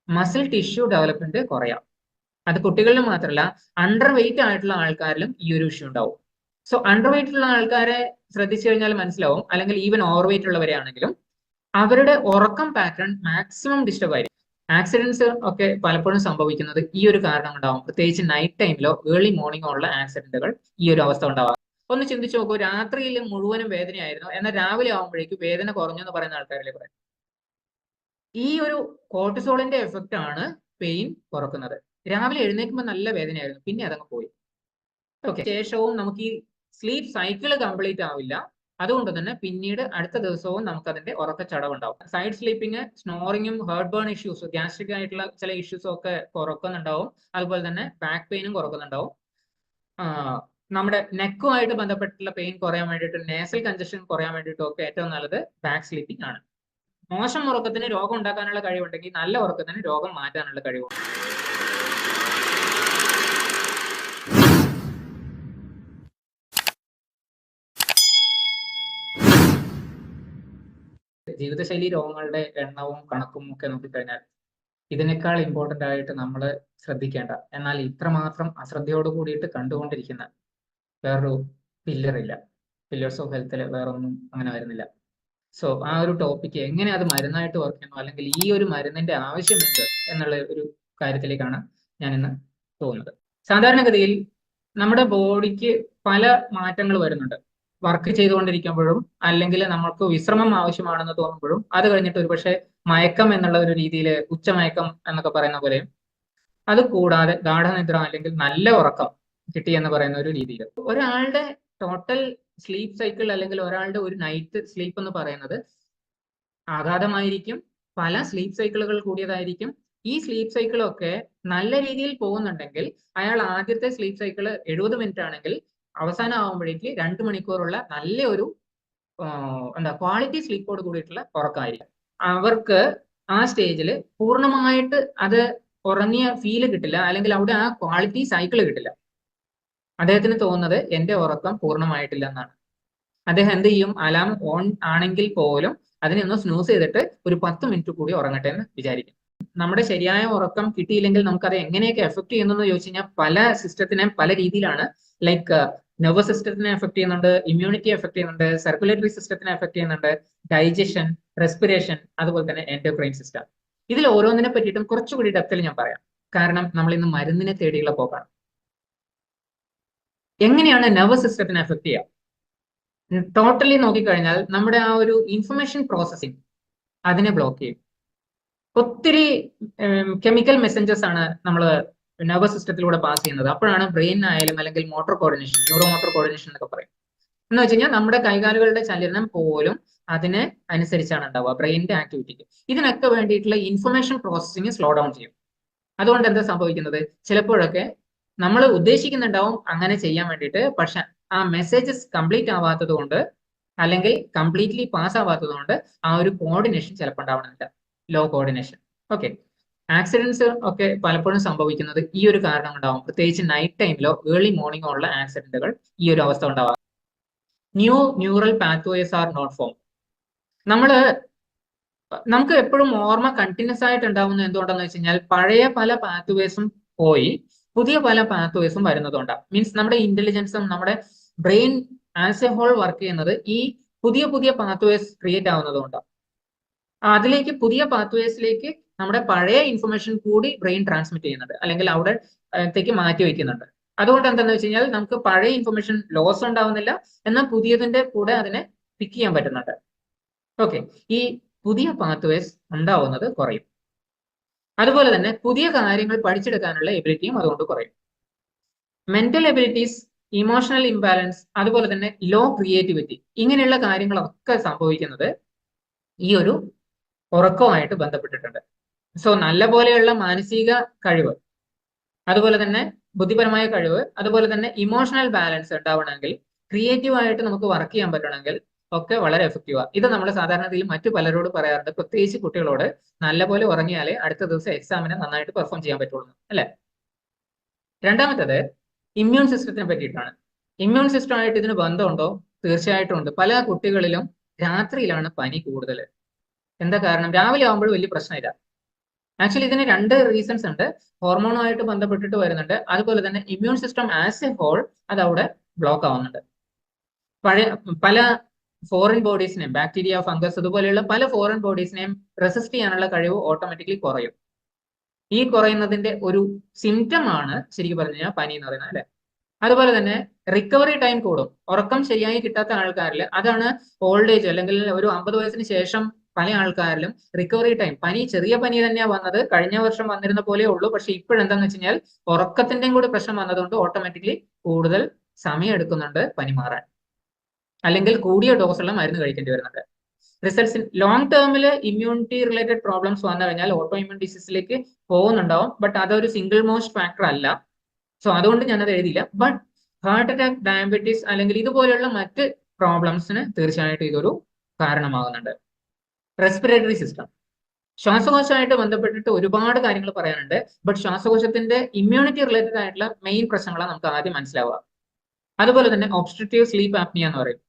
Muscle tissue development കുറയാം. അത് കുട്ടികളിൽ മാത്രമല്ല, അണ്ടർ വെയിറ്റ് ആയിട്ടുള്ള ആൾക്കാരിലും ഈ ഒരു ഇഷ്യൂ ഉണ്ടാവും. സോ അണ്ടർ വെയിറ്റ് ഉള്ള ആൾക്കാരെ ശ്രദ്ധിച്ചു കഴിഞ്ഞാൽ മനസ്സിലാവും, അല്ലെങ്കിൽ ഈവൻ ഓവർ വെയിറ്റ് ഉള്ളവരെ ആണെങ്കിലും അവരുടെ ഉറക്കം പാറ്റേൺ മാക്സിമം ഡിസ്റ്റർബ് ആയിരിക്കും. ആക്സിഡൻസ് ഒക്കെ പലപ്പോഴും സംഭവിക്കുന്നത് ഈ ഒരു കാരണം ഉണ്ടാവും. പ്രത്യേകിച്ച് നൈറ്റ് ടൈമിലോ ഏർലി മോർണിംഗോ ഉള്ള ആക്സിഡന്റുകൾ ഈ ഒരു അവസ്ഥ ഉണ്ടാവാം. ഒന്ന് ചിന്തിച്ചു നോക്കൂ, രാത്രിയിൽ മുഴുവനും വേദനയായിരുന്നു, എന്നാൽ രാവിലെ ആകുമ്പോഴേക്കും വേദന കുറഞ്ഞു എന്ന് പറയുന്ന ആൾക്കാരിലെ പറയാം. ഈ ഒരു കോർട്ടിസോളിന്റെ എഫക്റ്റ് ആണ് പെയിൻ കുറക്കുന്നത്. രാവിലെ എഴുന്നേൽക്കുമ്പോൾ നല്ല വേദനയായിരുന്നു, പിന്നെ അതങ്ങ് പോയി. ഓക്കെ, ശേഷവും നമുക്ക് ഈ സ്ലീപ്പ് സൈക്കിൾ കംപ്ലീറ്റ് ആവില്ല. അതുകൊണ്ട് തന്നെ പിന്നീട് അടുത്ത ദിവസവും നമുക്ക് അതിന്റെ ഉറക്കച്ചടവുണ്ടാവും. സൈഡ് സ്ലീപ്പിംഗ്, സ്നോറിങ്ങും, ഹേർട്ട് ബേൺ ഇഷ്യൂസ്, ഗ്യാസ്ട്രിക് ആയിട്ടുള്ള ചില ഇഷ്യൂസും ഒക്കെ കുറക്കുന്നുണ്ടാവും. അതുപോലെ തന്നെ ബാക്ക് പെയിനും കുറക്കുന്നുണ്ടാവും. നമ്മുടെ നെക്കുമായിട്ട് ബന്ധപ്പെട്ടുള്ള പെയിൻ കുറയാൻ വേണ്ടിയിട്ട്, നേസൽ കഞ്ചഷൻ കുറയാൻ വേണ്ടിയിട്ടും ഒക്കെ ഏറ്റവും നല്ലത് ബാക്ക് സ്ലീപ്പിംഗ് ആണ്. മോശം ഉറക്കത്തിന് രോഗം ഉണ്ടാക്കാനുള്ള കഴിവുണ്ടെങ്കിൽ നല്ല ഉറക്കത്തിന് രോഗം മാറ്റാനുള്ള കഴിവുണ്ട്. ജീവിതശൈലി രോഗങ്ങളുടെ എണ്ണവും കണക്കും ഒക്കെ നോക്കിക്കഴിഞ്ഞാൽ ഇതിനേക്കാൾ ഇമ്പോർട്ടന്റ് ആയിട്ട് നമ്മൾ ശ്രദ്ധിക്കേണ്ട, എന്നാൽ ഇത്രമാത്രം അശ്രദ്ധയോട് കൂടിയിട്ട് കണ്ടുകൊണ്ടിരിക്കുന്ന വേറൊരു പില്ലറില്ല. പില്ലേഴ്സ് ഓഫ് ഹെൽത്തിൽ വേറൊന്നും അങ്ങനെ വരുന്നില്ല. സോ ആ ഒരു ടോപ്പിക്ക് എങ്ങനെ അത് മരുന്നായിട്ട് വർക്ക് ചെയ്യുന്നു, അല്ലെങ്കിൽ ഈ ഒരു മരുന്നിന്റെ ആവശ്യം എന്ത് എന്നുള്ള ഒരു കാര്യത്തിലേക്കാണ് ഞാൻ ഇന്ന് പോകുന്നത്. സാധാരണഗതിയിൽ നമ്മുടെ ബോഡിക്ക് പല മാറ്റങ്ങൾ വരുന്നുണ്ട്. വർക്ക് ചെയ്തുകൊണ്ടിരിക്കുമ്പോഴും, അല്ലെങ്കിൽ നമുക്ക് വിശ്രമം ആവശ്യമാണെന്ന് തോന്നുമ്പോഴും, അത് കഴിഞ്ഞിട്ട് ഒരുപക്ഷെ മയക്കം എന്നുള്ള ഒരു രീതിയിൽ, ഉച്ചമയക്കം എന്നൊക്കെ പറയുന്ന പോലെ, അത് കൂടാതെ ഗാഠനിദ്ര അല്ലെങ്കിൽ നല്ല ഉറക്കം കിട്ടി എന്ന് പറയുന്ന ഒരു രീതിയിൽ ഒരാളുടെ ടോട്ടൽ സ്ലീപ്പ് സൈക്കിൾ, അല്ലെങ്കിൽ ഒരാളുടെ ഒരു നൈറ്റ് സ്ലീപ്പ് എന്ന് പറയുന്നത് ആഘാതമായിരിക്കും. പല സ്ലീപ്പ് സൈക്കിളുകൾ കൂടിയതായിരിക്കും. ഈ സ്ലീപ്പ് സൈക്കിളൊക്കെ നല്ല രീതിയിൽ പോകുന്നുണ്ടെങ്കിൽ അയാൾ ആദ്യത്തെ സ്ലീപ്പ് സൈക്കിൾ 70 മിനിറ്റ് ആണെങ്കിൽ അവസാനം ആകുമ്പോഴേക്ക് 2 മണിക്കൂറുള്ള നല്ല ഒരു ക്വാളിറ്റി സ്ലീപ്പോട് കൂടിയിട്ടുള്ള ഉറക്കമായിരിക്കും. അവർക്ക് ആ സ്റ്റേജിൽ പൂർണ്ണമായിട്ട് അത് ഉറങ്ങിയ ഫീല് കിട്ടില്ല, അല്ലെങ്കിൽ അവിടെ ആ ക്വാളിറ്റി സൈക്കിൾ കിട്ടില്ല. അദ്ദേഹത്തിന് തോന്നുന്നത് എന്റെ ഉറക്കം പൂർണ്ണമായിട്ടില്ല എന്നാണ്. അദ്ദേഹം എന്ത് ചെയ്യും, അലാം ഓൺ ആണെങ്കിൽ പോലും അതിനെ ഒന്ന് സ്നൂസ് ചെയ്തിട്ട് ഒരു 10 മിനിറ്റ് കൂടി ഉറങ്ങട്ടെ എന്ന് വിചാരിക്കും. നമ്മുടെ ശരിയായ ഉറക്കം കിട്ടിയില്ലെങ്കിൽ നമുക്കത് എങ്ങനെയൊക്കെ എഫക്ട് ചെയ്യുന്നു ചോദിച്ചു കഴിഞ്ഞാൽ പല സിസ്റ്റത്തിനെ പല രീതിയിലാണ്. ലൈക്ക് നെർവസ് സിസ്റ്റത്തിനെ എഫക്ട് ചെയ്യുന്നുണ്ട്, ഇമ്മ്യൂണിറ്റി എഫക്ട് ചെയ്യുന്നുണ്ട്, സർക്കുലേറ്ററി സിസ്റ്റത്തിനെ എഫക്ട് ചെയ്യുന്നുണ്ട്, ഡൈജഷൻ, റെസ്പിറേഷൻ, അതുപോലെ തന്നെ എൻഡോക്രൈൻ സിസ്റ്റം. ഇതിൽ ഓരോന്നിനെ പറ്റിയിട്ടും കുറച്ചുകൂടി ഡെപ്തിൽ ഞാൻ പറയാം. കാരണം നമ്മൾ ഇന്ന് മരുന്നിനെ തേടിയുള്ള പോക്കാണ്. എങ്ങനെയാണ് നെർവസ് സിസ്റ്റത്തിനെ എഫക്ട് ചെയ്യുക? ടോട്ടലി നോക്കിക്കഴിഞ്ഞാൽ നമ്മുടെ ആ ഒരു ഇൻഫർമേഷൻ പ്രോസസ്സിംഗ് അതിനെ ബ്ലോക്ക് ചെയ്യും. ഒത്തിരി കെമിക്കൽ മെസ്സഞ്ചേഴ്സ് ആണ് നമ്മൾ നെർവസ് സിസ്റ്റത്തിലൂടെ പാസ് ചെയ്യുന്നത്. അപ്പോഴാണ് ബ്രെയിൻ ആയാലും, അല്ലെങ്കിൽ motor coordination, neuro motor coordination എന്നൊക്കെ പറയും. എന്ന് വെച്ച് കഴിഞ്ഞാൽ നമ്മുടെ കൈകാലുകളുടെ ചലനം പോലും അതിനെ അനുസരിച്ചാണ് ഉണ്ടാവുക, ബ്രെയിനിന്റെ ആക്ടിവിറ്റിക്ക്. ഇതിനൊക്കെ വേണ്ടിയിട്ടുള്ള ഇൻഫർമേഷൻ പ്രോസസ്സിംഗ് സ്ലോ ഡൗൺ ചെയ്യും. അതുകൊണ്ട് എന്താ സംഭവിക്കുന്നത്, ചിലപ്പോഴൊക്കെ നമ്മൾ ഉദ്ദേശിക്കുന്നുണ്ടാവും അങ്ങനെ ചെയ്യാൻ വേണ്ടിയിട്ട്, പക്ഷെ ആ മെസ്സേജസ് കംപ്ലീറ്റ് ആവാത്തത് കൊണ്ട്, അല്ലെങ്കിൽ കംപ്ലീറ്റ്ലി പാസ് ആവാത്തത് കൊണ്ട് ആ ഒരു കോർഡിനേഷൻ ചിലപ്പോൾ ഉണ്ടാവണമെന്നില്ല, ലോ കോർഡിനേഷൻ. ഓക്കെ, ആക്സിഡൻസ് ഒക്കെ പലപ്പോഴും സംഭവിക്കുന്നത് ഈ ഒരു കാരണം ഉണ്ടാവും. പ്രത്യേകിച്ച് നൈറ്റ് ടൈമിലോ ഏർലി മോർണിംഗോ ഉള്ള ആക്സിഡന്റുകൾ ഈ ഒരു അവസ്ഥ ഉണ്ടാവാം. New neural pathways are not form. നമുക്ക് എപ്പോഴും ഓർമ്മ കണ്ടിന്യൂസ് ആയിട്ട് ഉണ്ടാവുന്നത് എന്തുകൊണ്ടെന്ന് വെച്ച് കഴിഞ്ഞാൽ പഴയ പല പാത്വേസും പോയി പുതിയ പല പാത്വേസും വരുന്നതുകൊണ്ടാണ്. മീൻസ് നമ്മുടെ ഇന്റലിജൻസും നമ്മുടെ brain as a whole work ചെയ്യുന്നത് ഈ പുതിയ പുതിയ പാത്വേസ് ക്രിയേറ്റ് ആവുന്നതുകൊണ്ടാണ്. അതിലേക്ക് പുതിയ പാത്വേസിലേക്ക് നമ്മുടെ പഴയ ഇൻഫർമേഷൻ കൂടി ബ്രെയിൻ ട്രാൻസ്മിറ്റ് ചെയ്യുന്നുണ്ട്, അല്ലെങ്കിൽ അവിടത്തേക്ക് മാറ്റി വയ്ക്കുന്നുണ്ട്. അതുകൊണ്ട് എന്താണെന്ന് വെച്ച് കഴിഞ്ഞാൽ നമുക്ക് പഴയ ഇൻഫർമേഷൻ ലോസ് ഉണ്ടാവുന്നില്ല, എന്നാൽ പുതിയതിന്റെ കൂടെ അതിനെ പിക്ക് ചെയ്യാൻ പറ്റുന്നുണ്ട്. ഓക്കെ, ഈ പുതിയ പാത്വേസ് ഉണ്ടാവുന്നത് കുറയും. അതുപോലെ തന്നെ പുതിയ കാര്യങ്ങൾ പഠിച്ചെടുക്കാനുള്ള എബിലിറ്റിയും അതുകൊണ്ട് കുറയും. മെന്റൽ എബിലിറ്റീസ്, ഇമോഷണൽ ഇംബാലൻസ്, അതുപോലെ തന്നെ ലോ ക്രിയേറ്റിവിറ്റി, ഇങ്ങനെയുള്ള കാര്യങ്ങളൊക്കെ സംഭവിക്കുന്നത് ഈ ഒരു ഉറക്കവുമായിട്ട് ബന്ധപ്പെട്ടിട്ടുണ്ട്. സോ നല്ല പോലെയുള്ള മാനസിക കഴിവ്, അതുപോലെ തന്നെ ബുദ്ധിപരമായ കഴിവ്, അതുപോലെ തന്നെ ഇമോഷണൽ ബാലൻസ് ഉണ്ടാവണമെങ്കിൽ, ക്രിയേറ്റീവായിട്ട് നമുക്ക് വർക്ക് ചെയ്യാൻ പറ്റണമെങ്കിൽ ഒക്കെ വളരെ എഫക്റ്റീവാണ്. ഇത് നമ്മൾ സാധാരണയിൽ മറ്റു പലരോട് പറയാറുണ്ട്, പ്രത്യേകിച്ച് കുട്ടികളോട്, നല്ലപോലെ ഉറങ്ങിയാലേ അടുത്ത ദിവസം എക്സാമിന് നന്നായിട്ട് പെർഫോം ചെയ്യാൻ പറ്റുള്ളൂ, അല്ലെ? രണ്ടാമത്തേത് ഇമ്മ്യൂൺ സിസ്റ്റത്തിനെ പറ്റിയിട്ടാണ്. ഇമ്മ്യൂൺ സിസ്റ്റമായിട്ട് ഇതിന് ബന്ധമുണ്ടോ? തീർച്ചയായിട്ടും ഉണ്ട്. പല കുട്ടികളിലും രാത്രിയിലാണ് പനി കൂടുതൽ. എന്താ കാരണം? രാവിലെ ആകുമ്പോൾ വലിയ പ്രശ്നമില്ല, ആക്ച്വലി ഇതിന് രണ്ട് റീസൺസ് ഉണ്ട്. ഹോർമോണുമായിട്ട് ബന്ധപ്പെട്ടിട്ട് വരുന്നുണ്ട്, അതുപോലെ തന്നെ immune system as a whole അത് അവിടെ ബ്ലോക്ക് ആവുന്നുണ്ട്. പല ഫോറിൻ ബോഡീസിനെയും, ബാക്ടീരിയ, ഫംഗസ് അതുപോലെയുള്ള പല ഫോറിൻ ബോഡീസിനെയും റെസിസ്റ്റ് ചെയ്യാനുള്ള കഴിവ് ഓട്ടോമാറ്റിക്കലി കുറയും. ഈ കുറയുന്നതിന്റെ ഒരു സിംറ്റം ആണ് ശരിക്കും പറഞ്ഞു കഴിഞ്ഞാൽ പനി എന്ന് പറയുന്നത്, അല്ലെ? അതുപോലെ തന്നെ റിക്കവറി ടൈം കൂടും. ഉറക്കം ശരിയായി കിട്ടാത്ത ആൾക്കാരിൽ, അതാണ് ഓൾഡ് ഏജ് അല്ലെങ്കിൽ ഒരു 50 വയസ്സിന് ശേഷം പല ആൾക്കാരിലും റിക്കവറി ടൈം, പനി ചെറിയ പനി തന്നെയാണ് വന്നത്, കഴിഞ്ഞ വർഷം വന്നിരുന്ന പോലെ ഉള്ളൂ, പക്ഷെ ഇപ്പോഴെന്താന്ന് വെച്ച് കഴിഞ്ഞാൽ ഉറക്കത്തിന്റെയും കൂടി പ്രശ്നം വന്നതുകൊണ്ട് ഓട്ടോമാറ്റിക്കലി കൂടുതൽ സമയം എടുക്കുന്നുണ്ട് പനി മാറാൻ, അല്ലെങ്കിൽ കൂടിയ ഡോസുള്ള മരുന്ന് കഴിക്കേണ്ടി വരുന്നുണ്ട്. റിസൾട്ട്സ് ലോങ് ടേമിൽ ഇമ്മ്യൂണിറ്റി റിലേറ്റഡ് പ്രോബ്ലംസ് വന്നു കഴിഞ്ഞാൽ ഓട്ടോ ഇമ്മ്യൂൺ ഡിസീസിലേക്ക് പോകുന്നുണ്ടാവും, ബട്ട് അതൊരു സിംഗിൾ മോസ്റ്റ് ഫാക്ടർ അല്ല. സോ അതുകൊണ്ട് ഞാനത് എഴുതിയില്ല. ബട്ട് ഹാർട്ട് അറ്റാക്ക്, ഡയബറ്റീസ് അല്ലെങ്കിൽ ഇതുപോലെയുള്ള മറ്റ് പ്രോബ്ലംസിന് തീർച്ചയായിട്ടും ഇതൊരു കാരണമാകുന്നുണ്ട്. റെസ്പിറേറ്ററി സിസ്റ്റം, ശ്വാസകോശമായിട്ട് ബന്ധപ്പെട്ടിട്ട് ഒരുപാട് കാര്യങ്ങൾ പറയാനുണ്ട്, ബട്ട് ശ്വാസകോശത്തിന്റെ ഇമ്മ്യൂണിറ്റി റിലേറ്റഡ് ആയിട്ടുള്ള മെയിൻ പ്രശ്നങ്ങളാണ് നമുക്ക് ആദ്യം മനസ്സിലാവുക. അതുപോലെ തന്നെ ഒബ്സ്ട്രക്റ്റീവ് സ്ലീപ്പ് ആപ്നിയ എന്ന് പറയും,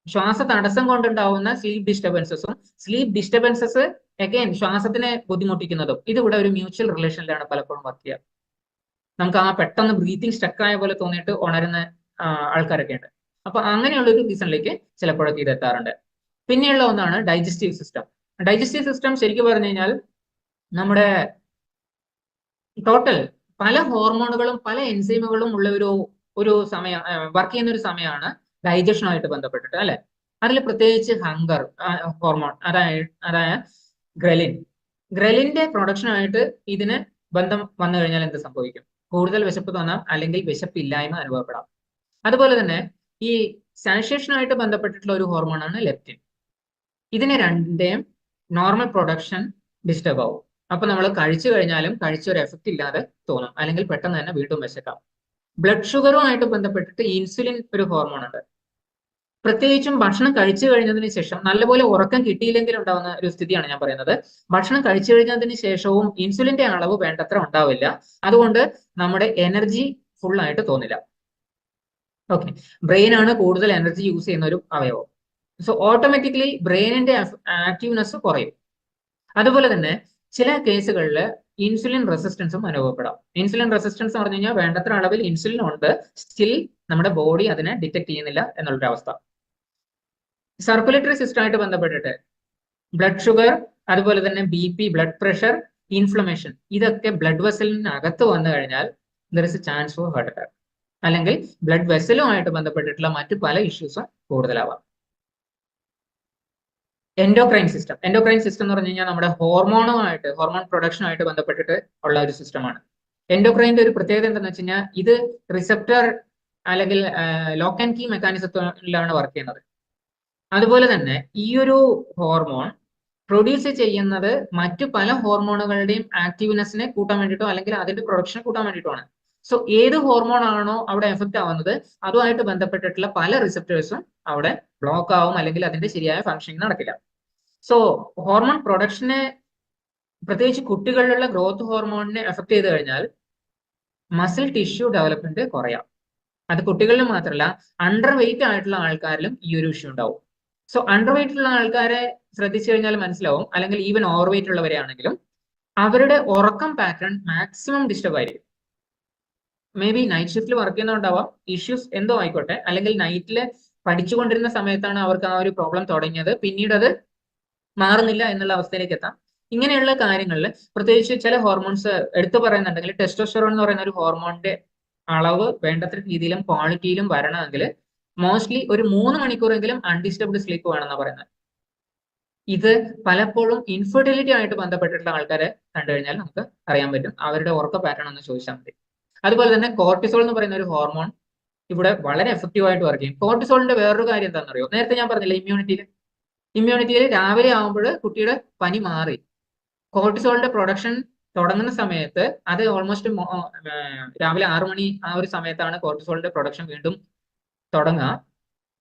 ശ്വാസ തടസ്സം കൊണ്ടുണ്ടാവുന്ന സ്ലീപ്പ് ഡിസ്റ്റർബൻസസും, സ്ലീപ്പ് ഡിസ്റ്റർബൻസസ് അഗൈൻ ശ്വാസത്തിനെ ബുദ്ധിമുട്ടിക്കുന്നതും, ഇതിവിടെ ഒരു മ്യൂച്വൽ റിലേഷനിലാണ് പലപ്പോഴും വർക്ക് ചെയ്യുക. നമുക്ക് ആ പെട്ടെന്ന് ബ്രീത്തിങ് സ്റ്റക്കായ പോലെ തോന്നിയിട്ട് ഉണരുന്ന ആൾക്കാരൊക്കെ ഉണ്ട്. അപ്പൊ അങ്ങനെയുള്ള ഒരു റീസണിലേക്ക് ചിലപ്പോഴൊക്കെ ഇത് എത്താറുണ്ട്. പിന്നെയുള്ള ഒന്നാണ് ഡൈജസ്റ്റീവ് സിസ്റ്റം. ഡൈജസ്റ്റീവ് സിസ്റ്റം ശരിക്കും പറഞ്ഞു കഴിഞ്ഞാൽ നമ്മുടെ ടോട്ടൽ പല ഹോർമോണുകളും പല എൻസൈമുകളും ഉള്ള ഒരു സമയം, വർക്ക് ചെയ്യുന്ന ഒരു സമയമാണ് ഡൈജഷനുമായിട്ട് ബന്ധപ്പെട്ടിട്ട്, അല്ലെ? അതിൽ പ്രത്യേകിച്ച് ഹങ്കർ ഹോർമോൺ, അതായ ഗ്രലിന്റെ പ്രൊഡക്ഷനുമായിട്ട് ഇതിന് ബന്ധം വന്നു കഴിഞ്ഞാൽ എന്ത് സംഭവിക്കും? കൂടുതൽ വിശപ്പ് തോന്നാം, അല്ലെങ്കിൽ വിശപ്പില്ലായ്മ അനുഭവപ്പെടാം. അതുപോലെ തന്നെ ഈ സാനിറ്റേഷനുമായിട്ട് ബന്ധപ്പെട്ടിട്ടുള്ള ഒരു ഹോർമോണാണ് ലെപ്റ്റിൻ. ഇതിനെ രണ്ടിന്റെയും നോർമൽ പ്രൊഡക്ഷൻ ഡിസ്റ്റർബ് ആവും. അപ്പൊ നമ്മൾ കഴിച്ചു കഴിഞ്ഞാലും കഴിച്ചൊരു എഫക്റ്റ് ഇല്ലാതെ തോന്നും, അല്ലെങ്കിൽ പെട്ടെന്ന് തന്നെ വീണ്ടും വിശക്കാം. ബ്ലഡ് ഷുഗറുമായിട്ട് ബന്ധപ്പെട്ടിട്ട് ഇൻസുലിൻ ഒരു ഹോർമോൺ ഉണ്ട്. പ്രത്യേകിച്ചും ഭക്ഷണം കഴിച്ചു കഴിഞ്ഞതിന് ശേഷം നല്ലപോലെ ഉറക്കം കിട്ടിയില്ലെങ്കിൽ ഉണ്ടാവുന്ന ഒരു സ്ഥിതിയാണ് ഞാൻ പറയുന്നത്. ഭക്ഷണം കഴിച്ചു കഴിഞ്ഞതിന് ശേഷവും ഇൻസുലിന്റെ അളവ് വേണ്ടത്ര ഉണ്ടാവില്ല, അതുകൊണ്ട് നമ്മുടെ എനർജി ഫുൾ ആയിട്ട് തോന്നില്ല. ഓക്കെ, ബ്രെയിൻ ആണ് കൂടുതൽ എനർജി യൂസ് ചെയ്യുന്ന ഒരു അവയവം. സോ ഓട്ടോമാറ്റിക്കലി ബ്രെയിനിന്റെ ആക്റ്റീവ്നെസ് കുറയും. അതുപോലെ തന്നെ ചില കേസുകളിൽ ഇൻസുലിൻ റെസിസ്റ്റൻസും അനുഭവപ്പെടാം. ഇൻസുലിൻ റെസിസ്റ്റൻസ് പറഞ്ഞു കഴിഞ്ഞാൽ വേണ്ടത്ര അളവിൽ ഇൻസുലിൻ ഉണ്ട്, സ്റ്റിൽ നമ്മുടെ ബോഡി അതിനെ ഡിറ്റക്ട് ചെയ്യുന്നില്ല എന്നുള്ളൊരു അവസ്ഥ. സർക്കുലേറ്ററി സിസ്റ്റം ആയിട്ട് ബന്ധപ്പെട്ടിട്ട് ബ്ലഡ് ഷുഗർ, അതുപോലെ തന്നെ BP, ബ്ലഡ് പ്രഷർ, ഇൻഫ്ലമേഷൻ, ഇതൊക്കെ ബ്ലഡ് വെസലിനകത്ത് വന്നു കഴിഞ്ഞാൽ there is A chance for heart attack, അല്ലെങ്കിൽ ബ്ലഡ് വെസലുമായിട്ട് ബന്ധപ്പെട്ടിട്ടുള്ള മറ്റു പല ഇഷ്യൂസും കൂടുതലാവാം. എൻഡോക്രൈൻ സിസ്റ്റം എന്ന് പറഞ്ഞു കഴിഞ്ഞാൽ നമ്മുടെ ഹോർമോൺ പ്രൊഡക്ഷനുമായിട്ട് ബന്ധപ്പെട്ടിട്ട് ഉള്ള ഒരു സിസ്റ്റമാണ്. എൻഡോക്രൈൻ്റെ ഒരു പ്രത്യേകത എന്താണെന്ന് വെച്ച് കഴിഞ്ഞാൽ ഇത് റിസപ്റ്റർ അല്ലെങ്കിൽ ലോക്ക് ആൻഡ് കീ മെക്കാനിസത്തിലാണ് വർക്ക് ചെയ്യുന്നത്. അതുപോലെ തന്നെ ഈ ഒരു ഹോർമോൺ പ്രൊഡ്യൂസ് ചെയ്യുന്നത് മറ്റു പല ഹോർമോണുകളുടെയും ആക്റ്റീവ്നെസ്സിനെ കൂട്ടാൻ വേണ്ടിയിട്ടോ അല്ലെങ്കിൽ അതിന്റെ പ്രൊഡക്ഷനെ കൂട്ടാൻ വേണ്ടിയിട്ടാണ്. സോ ഏത് ഹോർമോൺ ആണോ അവിടെ എഫക്റ്റ് ആവുന്നത് അതുമായിട്ട് ബന്ധപ്പെട്ടിട്ടുള്ള പല റിസപ്റ്റേഴ്സും അവിടെ ബ്ലോക്ക് ആവും, അല്ലെങ്കിൽ അതിന്റെ ശരിയായ ഫംഗ്ഷനിങ് നടക്കില്ല. സോ ഹോർമോൺ പ്രൊഡക്ഷനെ, പ്രത്യേകിച്ച് കുട്ടികളിലുള്ള ഗ്രോത്ത് ഹോർമോണിനെ എഫക്ട് ചെയ്ത് കഴിഞ്ഞാൽ മസിൽ ടിഷ്യൂ ഡെവലപ്മെന്റ് കുറയാം. അത് കുട്ടികളിൽ മാത്രമല്ല, അണ്ടർ വെയിറ്റ് ആയിട്ടുള്ള ആൾക്കാരിലും ഈ ഒരു ഇഷ്യൂ ഉണ്ടാവും. സോ അണ്ടർ വെയിറ്റ് ഉള്ള ആൾക്കാരെ ശ്രദ്ധിച്ചു കഴിഞ്ഞാൽ മനസ്സിലാവും, അല്ലെങ്കിൽ ഈവൻ ഓവർ വെയിറ്റ് ഉള്ളവരെ ആണെങ്കിലും അവരുടെ ഉറക്കം പാറ്റേൺ മാക്സിമം ഡിസ്റ്റർബ് ആയിരിക്കും. മേ ബി നൈറ്റ് ഷിഫ്റ്റിൽ വർക്ക് ചെയ്യുന്നതുകൊണ്ടാവാം, ഇഷ്യൂസ് എന്തോ ആയിക്കോട്ടെ, അല്ലെങ്കിൽ നൈറ്റില് പഠിച്ചുകൊണ്ടിരുന്ന സമയത്താണ് അവർക്ക് ആ ഒരു പ്രോബ്ലം തുടങ്ങിയത്, പിന്നീട് അത് മാറുന്നില്ല എന്നുള്ള അവസ്ഥയിലേക്ക് എത്താം. ഇങ്ങനെയുള്ള കാര്യങ്ങളിൽ പ്രത്യേകിച്ച് ചില ഹോർമോൺസ് എടുത്തു പറയുന്നുണ്ടെങ്കിൽ, ടെസ്റ്റോസ്റ്ററോൺ എന്ന് പറയുന്ന ഒരു ഹോർമോണിന്റെ അളവ് വേണ്ടത്ര രീതിയിലും ക്വാളിറ്റിയിലും വരണമെങ്കിൽ മോസ്റ്റ്ലി ഒരു 3 മണിക്കൂറെങ്കിലും അൺഡിസ്റ്റർബ്ഡ് സ്ലീപ്പ് വേണമെന്നാണ് പറയുന്നത്. ഇത് പലപ്പോഴും ഇൻഫെർട്ടിലിറ്റി ആയിട്ട് ബന്ധപ്പെട്ടിട്ടുള്ള ആൾക്കാരെ കണ്ടു കഴിഞ്ഞാൽ നമുക്ക് അറിയാൻ പറ്റും, അവരുടെ ഉറക്ക പാറ്റേൺ ഒന്ന് ചോദിച്ചാൽ മതി. അതുപോലെ തന്നെ കോർട്ടിസോൾ എന്ന് പറയുന്ന ഒരു ഹോർമോൺ ഇവിടെ വളരെ എഫക്റ്റീവ് ആയിട്ട് വർക്ക് ചെയ്യും. കോർട്ടിസോളിന്റെ വേറൊരു കാര്യം എന്താണെന്ന് അറിയോ? നേരത്തെ ഞാൻ പറഞ്ഞില്ല, ഇമ്മ്യൂണിറ്റിയിൽ രാവിലെ ആകുമ്പോൾ കുട്ടിയുടെ പനി മാറി, കോർട്ടിസോളിന്റെ പ്രൊഡക്ഷൻ തുടങ്ങുന്ന സമയത്ത് അത് ഓൾമോസ്റ്റ് രാവിലെ 6 മണി ആ ഒരു സമയത്താണ് കോർട്ടിസോളിന്റെ പ്രൊഡക്ഷൻ വീണ്ടും തുടങ്ങുക.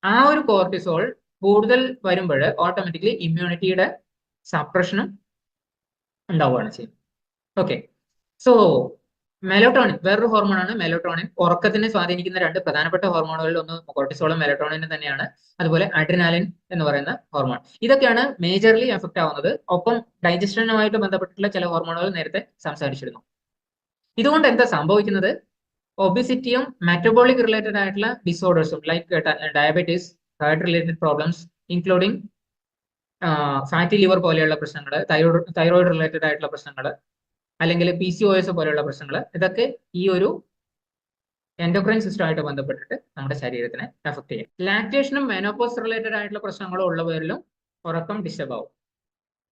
ആ ഒരു കോർട്ടിസോൾ കൂടുതൽ വരുമ്പോൾ ഓട്ടോമാറ്റിക്കലി ഇമ്മ്യൂണിറ്റിയുടെ സപ്രഷനും ഉണ്ടാവുകയാണ് ചെയ്യുന്നത്. ഓക്കെ, സോ മെലറ്റോണിൻ വേറൊരു ഹോർമോണാണ് മെലറ്റോണിൻ. ഉറക്കത്തിനെ സ്വാധീനിക്കുന്ന രണ്ട് പ്രധാനപ്പെട്ട ഹോർമോണുകളിൽ ഒന്ന് കോർട്ടിസോളും മെലറ്റോണിനും തന്നെയാണ്. അതുപോലെ അഡ്രിനാലിൻ എന്ന് പറയുന്ന ഹോർമോൺ. ഇതൊക്കെയാണ് മേജർലി എഫക്ട് ആവുന്നത്. ഒപ്പം ഡൈജഷനുമായിട്ട് ബന്ധപ്പെട്ടിട്ടുള്ള ചില ഹോർമോണുകൾ നേരത്തെ സംസാരിച്ചിരുന്നു. ഇതുകൊണ്ട് എന്താ സംഭവിക്കുന്നത്? ഒബിസിറ്റിയും മെറ്റബോളിക് റിലേറ്റഡ് ആയിട്ടുള്ള ഡിസോർഡേഴ്സും like diabetes, heart related problems including fatty liver പോലെയുള്ള പ്രശ്നങ്ങൾ, തൈറോയിഡ് റിലേറ്റഡ് ആയിട്ടുള്ള പ്രശ്നങ്ങൾ, അല്ലെങ്കിൽ PCOS പോലെയുള്ള പ്രശ്നങ്ങൾ, ഇതൊക്കെ ഈ ഒരു എൻഡോക്രൈൻ സിസ്റ്റമായിട്ട് ബന്ധപ്പെട്ടിട്ട് നമ്മുടെ ശരീരത്തിനെ എഫക്ട് ചെയ്യും. ലാക്ടേഷനും മെനോപോസ് റിലേറ്റഡ് ആയിട്ടുള്ള പ്രശ്നങ്ങളും ഉള്ളവരിലും ഉറക്കം ഡിസ്റ്റർബ് ആവും.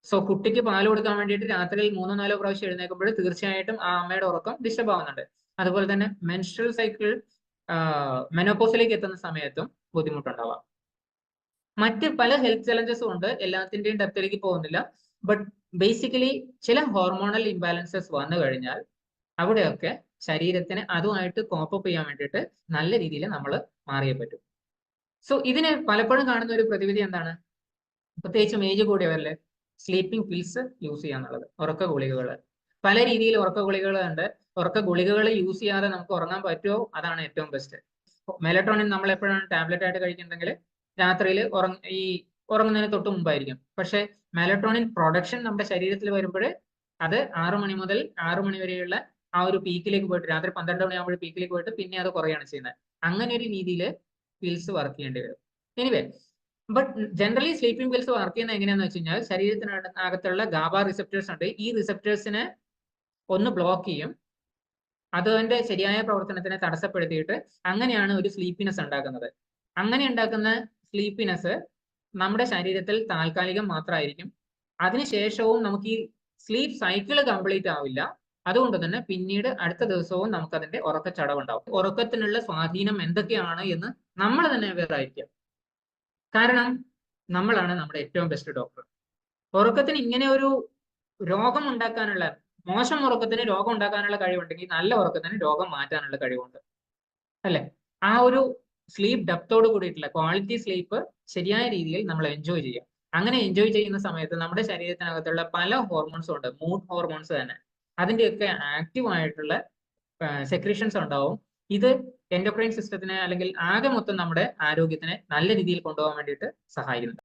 സോ കുട്ടിക്ക് പാൽ കൊടുക്കാൻ വേണ്ടിയിട്ട് രാത്രിയിൽ 3-4 പ്രാവശ്യം എഴുന്നേൽക്കുമ്പോൾ തീർച്ചയായിട്ടും ആ അമ്മയുടെ ഉറക്കം ഡിസ്റ്റർബ് ആവുന്നുണ്ട്. അതുപോലെ തന്നെ മെൻസ്ട്രൽ സൈക്കിൾ മെനോപോസിലേക്ക് എത്തുന്ന സമയത്തും ബുദ്ധിമുട്ടുണ്ടാവാം. മറ്റ് പല ഹെൽത്ത് ചലഞ്ചസും ഉണ്ട്, എല്ലാത്തിന്റെയും ഡെപ്തിലേക്ക് പോകുന്നില്ല. ബട്ട് ബേസിക്കലി ചില ഹോർമോണൽ ഇംബാലൻസസ് വന്നു കഴിഞ്ഞാൽ അവിടെയൊക്കെ ശരീരത്തിന് അതുമായിട്ട് കോപ്പപ്പ് ചെയ്യാൻ വേണ്ടിയിട്ട് നല്ല രീതിയിൽ നമ്മൾ മാറിയേ പറ്റും. സോ ഇതിന് പലപ്പോഴും കാണുന്ന ഒരു പ്രതിവിധി എന്താണ്? പ്രത്യേകിച്ചും ഏജ് കൂടിയവരില് സ്ലീപ്പിംഗ് പിൽസ് യൂസ് ചെയ്യാന്നുള്ളത്. ഉറക്ക ഗുളികകൾ, പല രീതിയിൽ ഉറക്ക ഗുളികകൾ ഉണ്ട്. ഉറക്ക ഗുളികകൾ യൂസ് ചെയ്യാതെ നമുക്ക് ഉറങ്ങാൻ പറ്റുമോ? അതാണ് ഏറ്റവും ബെസ്റ്റ്. മെലറ്റോണിൻ നമ്മൾ എപ്പോഴാണ് ടാബ്ലറ്റ് ആയിട്ട് കഴിക്കുന്നുണ്ടെങ്കിൽ രാത്രിയിൽ ഈ ഉറങ്ങുന്നതിന് തൊട്ട് മുമ്പായിരിക്കും. പക്ഷെ മെലറ്റോണിൻ പ്രൊഡക്ഷൻ നമ്മുടെ ശരീരത്തിൽ വരുമ്പോൾ അത് 6 മണി മുതൽ 6 മണി വരെയുള്ള ആ ഒരു പീക്കിലേക്ക് പോയിട്ട് രാത്രി 12 മണിയാകുമ്പോൾ പീക്കിലേക്ക് പോയിട്ട് പിന്നെ അത് കുറയാണ് ചെയ്യുന്നത്. അങ്ങനെ ഒരു രീതിയിൽ പിൽസ് വർക്ക് ചെയ്യേണ്ടി വരും. Anyway, but generally sleeping pills work ചെയ്യുന്നത് എങ്ങനെയാന്ന് വെച്ച് കഴിഞ്ഞാൽ ശരീരത്തിനകത്തുള്ള ഗാബ റിസപ്റ്റേഴ്സ് ഉണ്ട്. ഈ റിസപ്റ്റേഴ്സിനെ ഒന്ന് ബ്ലോക്ക് ചെയ്യും. അതിന്റെ ശരിയായ പ്രവർത്തനത്തിനെ തടസ്സപ്പെടുത്തിയിട്ട് അങ്ങനെയാണ് ഒരു സ്ലീപ്പിനെസ് ഉണ്ടാക്കുന്നത്. അങ്ങനെ ഉണ്ടാക്കുന്ന സ്ലീപ്പിനെസ് നമ്മുടെ ശരീരത്തിൽ താൽക്കാലികം മാത്രമായിരിക്കും. അതിനുശേഷവും നമുക്ക് ഈ സ്ലീപ്പ് സൈക്കിൾ കംപ്ലീറ്റ് ആവില്ല. അതുകൊണ്ട് തന്നെ പിന്നീട് അടുത്ത ദിവസവും നമുക്ക് അതിന്റെ ഉറക്കച്ചടവുണ്ടാവും. ഉറക്കത്തിനുള്ള സ്വാധീനം എന്തൊക്കെയാണ് എന്ന് നമ്മൾ തന്നെ അവെയർ ആയിരിക്കാം. കാരണം നമ്മളാണ് നമ്മുടെ ഏറ്റവും ബെസ്റ്റ് ഡോക്ടർ. ഉറക്കത്തിന് ഇങ്ങനെ ഒരു രോഗം ഉണ്ടാക്കാനുള്ള, മോശം ഉറക്കത്തിന് രോഗം ഉണ്ടാക്കാനുള്ള കഴിവുണ്ടെങ്കിൽ നല്ല ഉറക്കത്തിന് രോഗം മാറ്റാനുള്ള കഴിവുണ്ട്, അല്ലെ? ആ ഒരു സ്ലീപ്പ് ഡെപ്തോട് കൂടിയിട്ടുള്ള ക്വാളിറ്റി സ്ലീപ്പ് ശരിയായ രീതിയിൽ നമ്മൾ എൻജോയ് ചെയ്യുക. അങ്ങനെ എൻജോയ് ചെയ്യുന്ന സമയത്ത് നമ്മുടെ ശരീരത്തിനകത്തുള്ള പല ഹോർമോൺസും ഉണ്ട്, മൂഡ് ഹോർമോൺസ് തന്നെ, അതിന്റെയൊക്കെ ആക്റ്റീവ് ആയിട്ടുള്ള സെക്രീഷൻസ് ഉണ്ടാവും. ഇത് എൻഡോക്രൈൻ സിസ്റ്റത്തിനെ അല്ലെങ്കിൽ ആകെ മൊത്തം നമ്മുടെ ആരോഗ്യത്തിനെ നല്ല രീതിയിൽ കൊണ്ടുപോകാൻ വേണ്ടിയിട്ട് സഹായിക്കുന്നുണ്ട്.